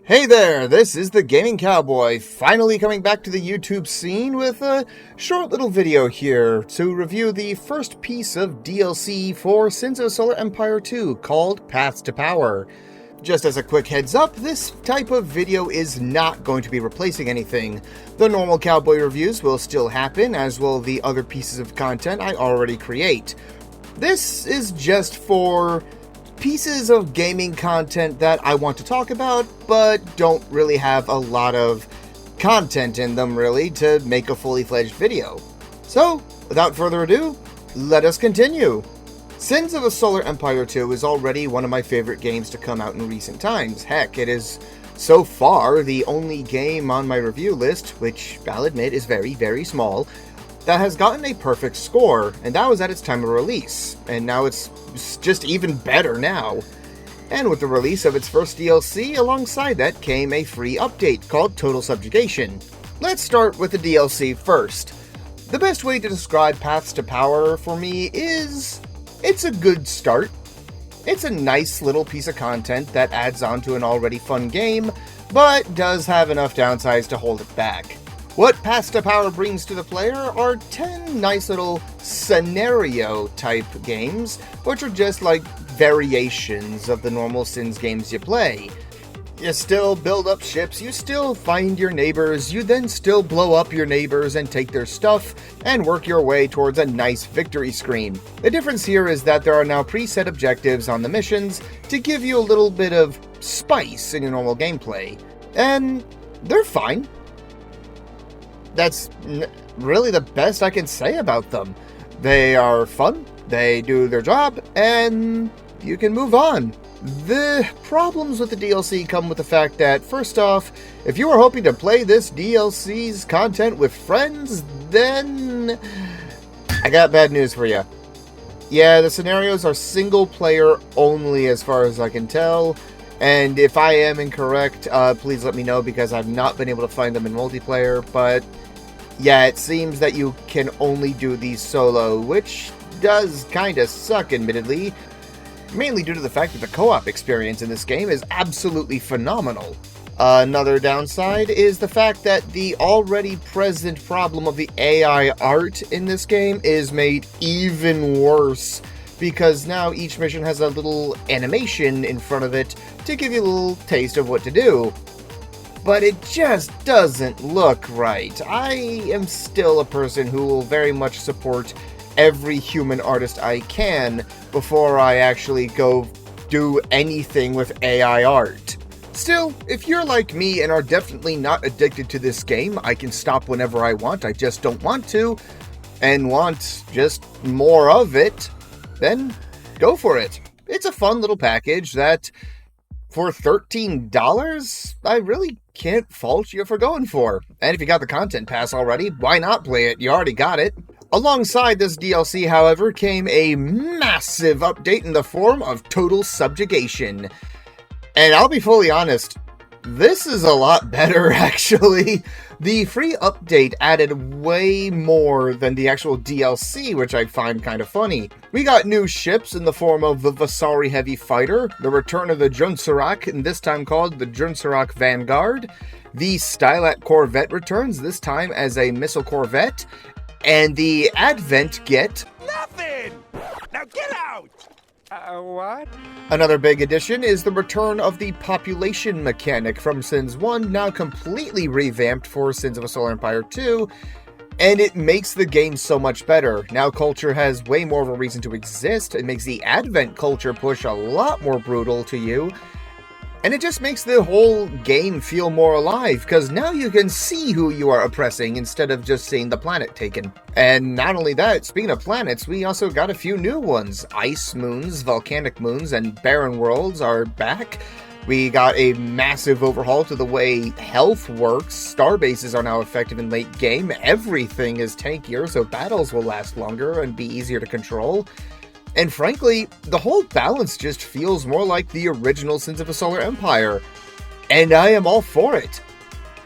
Hey there, this is the Gaming Cowboy, finally coming back to the YouTube scene with a short little video here to review the first piece of DLC for Sins of Solar Empire 2 called Paths to Power. Just as a quick heads up, this type of video is not going to be replacing anything. The normal Cowboy reviews will still happen, as will the other pieces of content I already create. This is just for pieces of gaming content that I want to talk about, but don't really have a lot of content in them, really, to make a fully fledged video. So, without further ado, let us continue. Sins of a Solar Empire 2 is already one of my favorite games to come out in recent times. Heck, it is so far the only game on my review list, which I'll admit is very, very small, that has gotten a perfect score, and that was at its time of release, and now it's just even better now. And with the release of its first DLC, alongside that came a free update called Total Subjugation. Let's start with the DLC first. The best way to describe Paths to Power for me is, it's a good start. It's a nice little piece of content that adds on to an already fun game, but does have enough downsides to hold it back. What Paths to Power brings to the player are 10 nice little scenario-type games, which are just like variations of the normal Sins games you play. You still build up ships, you still find your neighbors, you then still blow up your neighbors and take their stuff, and work your way towards a nice victory screen. The difference here is that there are now preset objectives on the missions to give you a little bit of spice in your normal gameplay. And they're fine. That's really the best I can say about them. They are fun, they do their job, and you can move on. The problems with the DLC come with the fact that, first off, if you were hoping to play this DLC's content with friends, then I got bad news for you. Yeah, the scenarios are single player only as far as I can tell, and if I am incorrect, please let me know because I've not been able to find them in multiplayer, but yeah, it seems that you can only do these solo, which does kinda suck, admittedly, mainly due to the fact that the co-op experience in this game is absolutely phenomenal. Another downside is the fact that the already present problem of the AI art in this game is made even worse, because now each mission has a little animation in front of it to give you a little taste of what to do. But it just doesn't look right. I am still a person who will very much support every human artist I can before I actually go do anything with AI art. Still, if you're like me and are definitely not addicted to this game, I can stop whenever I want, I just don't want to, and want just more of it, then go for it. It's a fun little package that, for $13, I really can't fault you for going for. And if you got the content pass already, why not play it? You already got it. Alongside this DLC, however, came a massive update in the form of Total Subjugation. And I'll be fully honest, this is a lot better, actually. The free update added way more than the actual DLC, which I find kind of funny. We got new ships in the form of the Vasari Heavy Fighter, the return of the Junsurak, and this time called the Junsurak Vanguard. The Stylat Corvette returns, this time as a missile corvette, and the Advent get nothing! Now get out! What? Another big addition is the return of the population mechanic from Sins 1, now completely revamped for Sins of a Solar Empire 2, and it makes the game so much better. Now culture has way more of a reason to exist, it makes the Advent culture push a lot more brutal to you, and it just makes the whole game feel more alive, because now you can see who you are oppressing instead of just seeing the planet taken. And not only that, speaking of planets, we also got a few new ones. Ice moons, volcanic moons, and barren worlds are back. We got a massive overhaul to the way health works. Starbases are now effective in late game. Everything is tankier, so battles will last longer and be easier to control. And frankly, the whole balance just feels more like the original Sins of a Solar Empire. And I am all for it.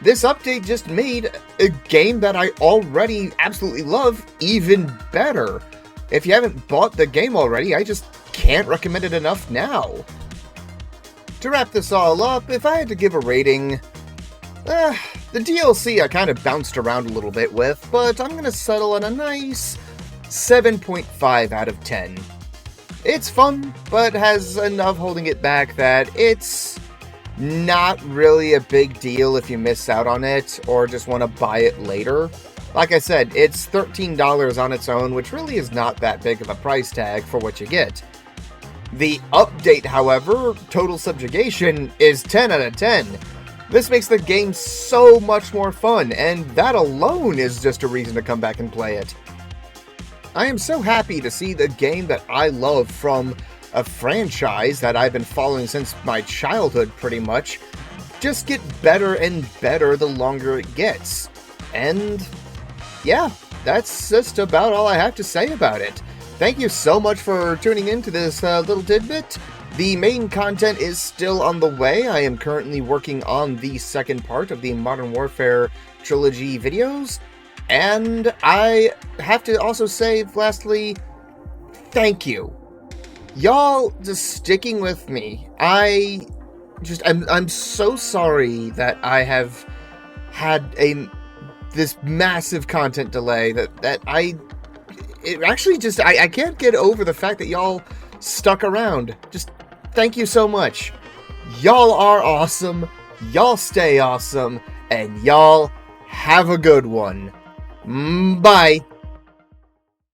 This update just made a game that I already absolutely love even better. If you haven't bought the game already, I just can't recommend it enough now. To wrap this all up, if I had to give a rating, the DLC I kind of bounced around a little bit with, but I'm going to settle on a nice 7.5 out of 10. It's fun, but has enough holding it back that it's not really a big deal if you miss out on it or just want to buy it later. Like I said, it's $13 on its own, which really is not that big of a price tag for what you get. The update, however, Total Subjugation, is 10 out of 10. This makes the game so much more fun, and that alone is just a reason to come back and play it. I am so happy to see the game that I love from a franchise that I've been following since my childhood, pretty much, just get better and better the longer it gets. And yeah, that's just about all I have to say about it. Thank you so much for tuning in to this little tidbit. The main content is still on the way. I am currently working on the second part of the Modern Warfare trilogy videos. And I have to also say, lastly, thank you. Y'all just sticking with me. I'm so sorry that I have had this massive content delay that I can't get over the fact that y'all stuck around. Just thank you so much. Y'all are awesome. Y'all stay awesome. And y'all have a good one. Bye.